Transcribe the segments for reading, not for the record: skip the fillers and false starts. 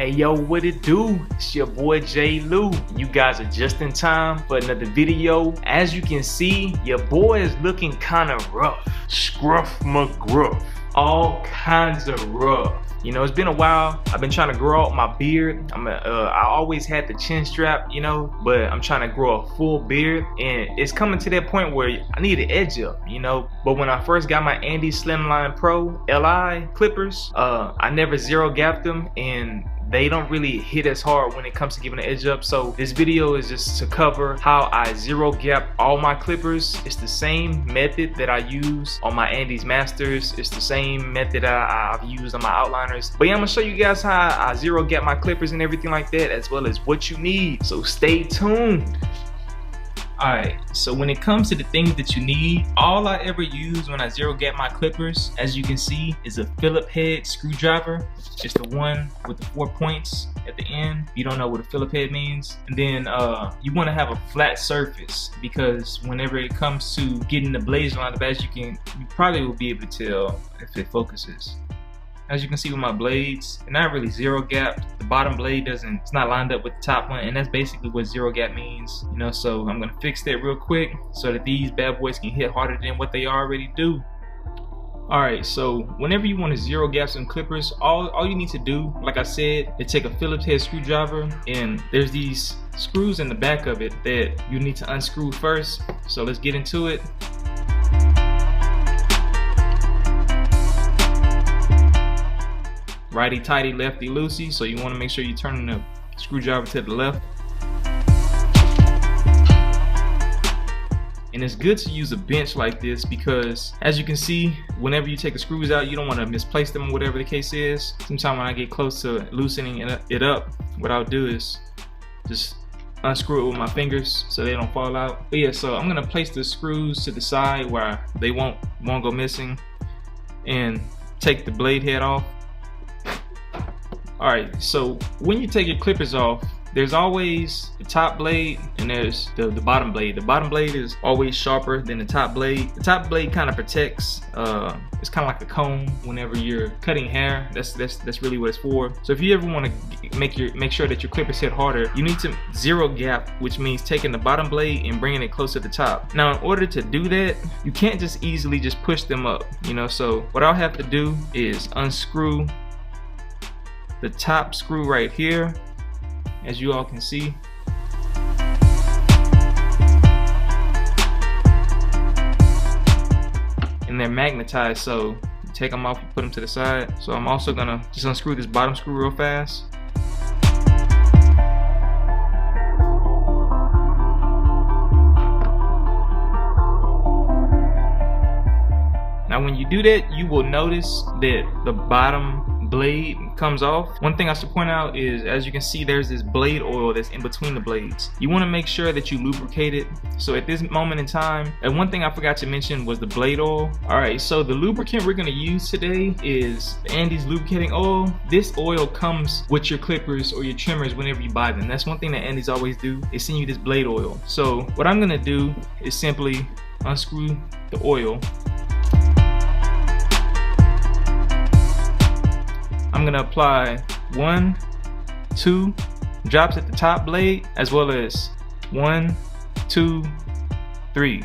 Hey yo, what it do? It's your boy J Lou. You guys are just in time for another video. As you can see, your boy is looking kind of rough. Scruff McGruff. All kinds of rough. You know, it's been a while. I've been trying to grow out my beard. I always had the chin strap, you know, but I'm trying to grow a full beard, and it's coming to that point where I need an edge up, you know. But when I first got my Andis SlimLine Pro Li clippers, I never zero gapped them, and they don't really hit as hard when it comes to giving an edge up. So this video is just to cover how I zero gap all my clippers. It's the same method that I use on my Andis Masters. It's the same method I've used on my outliners. But yeah, I'm gonna show you guys how I zero gap my clippers and everything like that, as well as what you need. So stay tuned. Alright, so when it comes to the things that you need, all I ever use when I zero gap my clippers, as you can see, is a Phillip head screwdriver. It's the one with the 4 points at the end. You don't know what a Phillip head means. And then you want to have a flat surface, because whenever it comes to getting the blades lined up, as you probably will be able to tell if it focuses. As you can see with my blades, they're not really zero gapped. The bottom blade it's not lined up with the top one, and that's basically what zero gap means, you know. So I'm gonna fix that real quick so that these bad boys can hit harder than what they already do. Alright, so whenever you want to zero gap some clippers, all you need to do, like I said, is take a Phillips head screwdriver, and there's these screws in the back of it that you need to unscrew first. So let's get into it. Righty tighty, lefty loosey, so you want to make sure you're turning the screwdriver to the left. And it's good to use a bench like this, because as you can see, whenever you take the screws out, you don't want to misplace them, whatever the case is. Sometimes when I get close to loosening it up, what I'll do is just unscrew it with my fingers so they don't fall out. But yeah, so I'm gonna place the screws to the side where they won't go missing, and take the blade head off. Alright, so when you take your clippers off, there's always the top blade and there's the bottom blade. The bottom blade is always sharper than the top blade. The top blade kind of protects, it's kind of like a comb whenever you're cutting hair. That's really what it's for. So if you ever want to make sure that your clippers hit harder, you need to zero gap, which means taking the bottom blade and bringing it close to the top. Now, in order to do that, you can't just easily just push them up, you know. So what I'll have to do is unscrew the top screw right here, as you all can see. And they're magnetized, so you take them off, you put them to the side. So I'm also gonna just unscrew this bottom screw real fast. Now when you do that, you will notice that the bottom blade comes off. One thing I should point out is, as you can see, there's this blade oil that's in between the blades. You want to make sure that you lubricate it. So at this moment in time, and one thing I forgot to mention was the blade oil. Alright, so the lubricant we're going to use today is the Andis lubricating oil. This oil comes with your clippers or your trimmers whenever you buy them. That's one thing that Andis always do, is send you this blade oil. So what I'm going to do is simply unscrew the oil. I'm gonna apply 1, 2 drops at the top blade, as well as 1, 2, 3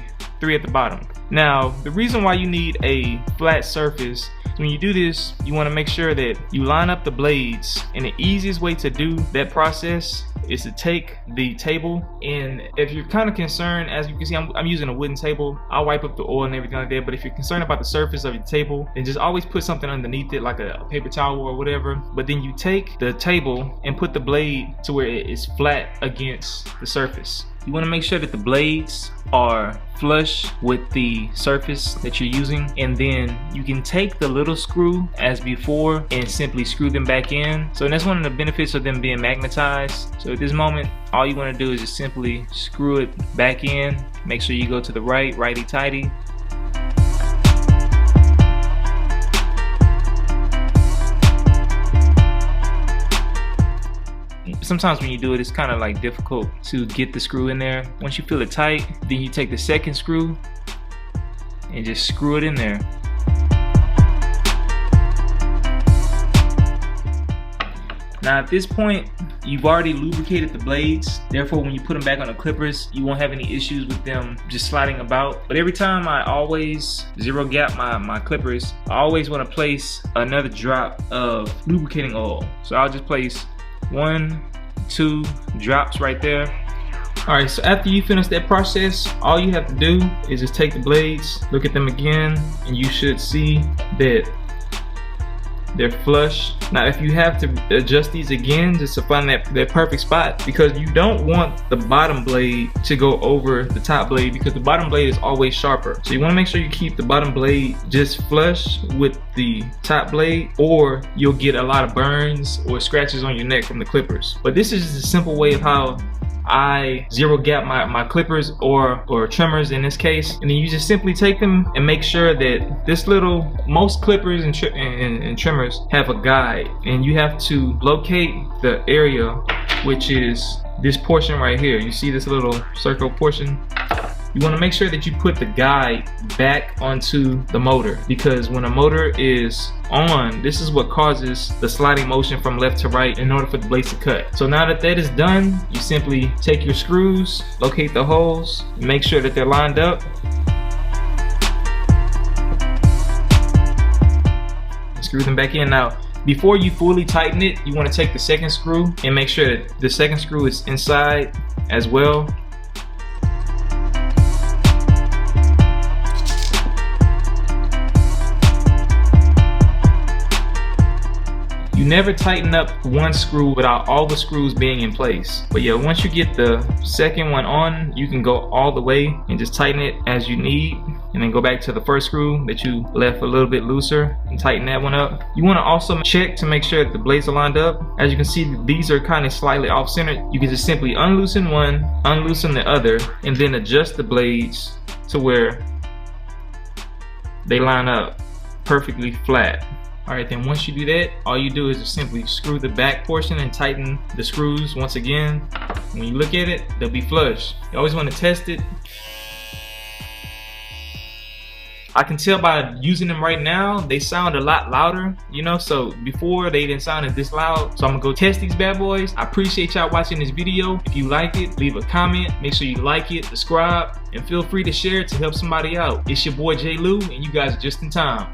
at the bottom. Now, the reason why you need a flat surface, when you do this, you want to make sure that you line up the blades. And the easiest way to do that process is to take the table, and if you're kind of concerned, as you can see, I'm using a wooden table. I'll wipe up the oil and everything like that, but if you're concerned about the surface of your table, then just always put something underneath it, like a paper towel or whatever. But then you take the table and put the blade to where it is flat against the surface. You want to make sure that the blades are flush with the surface that you're using, and then you can take the little screw as before and simply screw them back in. So that's one of the benefits of them being magnetized. So at this moment, all you want to do is just simply screw it back in. Make sure you go to the right, righty tighty. Sometimes when you do it, it's kind of like difficult to get the screw in there. Once you feel it tight, then you take the second screw and just screw it in there. Now at this point, you've already lubricated the blades. Therefore, when you put them back on the clippers, you won't have any issues with them just sliding about. But every time I always zero gap my clippers, I always want to place another drop of lubricating oil. So I'll just place 1, 2 drops right there. Alright, so after you finish that process, all you have to do is just take the blades, look at them again, and you should see that they're flush. Now if you have to adjust these again just to find that perfect spot, because you don't want the bottom blade to go over the top blade, because the bottom blade is always sharper. So you want to make sure you keep the bottom blade just flush with the top blade, or you'll get a lot of burns or scratches on your neck from the clippers. But this is just a simple way of how I zero gap my clippers or trimmers in this case. And then you just simply take them and make sure that this little, most clippers and trimmers have a guide, and you have to locate the area, which is this portion right here. You see this little circle portion? You want to make sure that you put the guide back onto the motor, because when a motor is on, this is what causes the sliding motion from left to right in order for the blades to cut. So now that that is done, you simply take your screws, locate the holes, make sure that they're lined up, screw them back in. Now before you fully tighten it, you want to take the second screw and make sure that the second screw is inside as well. You never tighten up one screw without all the screws being in place. But yeah, once you get the second one on, you can go all the way and just tighten it as you need, and then go back to the first screw that you left a little bit looser and tighten that one up. You want to also check to make sure that the blades are lined up. As you can see, these are kind of slightly off center. You can just simply unloosen one, unloosen the other, and then adjust the blades to where they line up perfectly flat. Alright, then once you do that, all you do is just simply screw the back portion and tighten the screws once again. When you look at it, they'll be flush. You always want to test it. I can tell by using them right now, they sound a lot louder, you know, so before they didn't sound this loud. So I'm gonna go test these bad boys. I appreciate y'all watching this video. If you like it, leave a comment, make sure you like it, subscribe, and feel free to share it to help somebody out. It's your boy J. Lou, and you guys are just in time.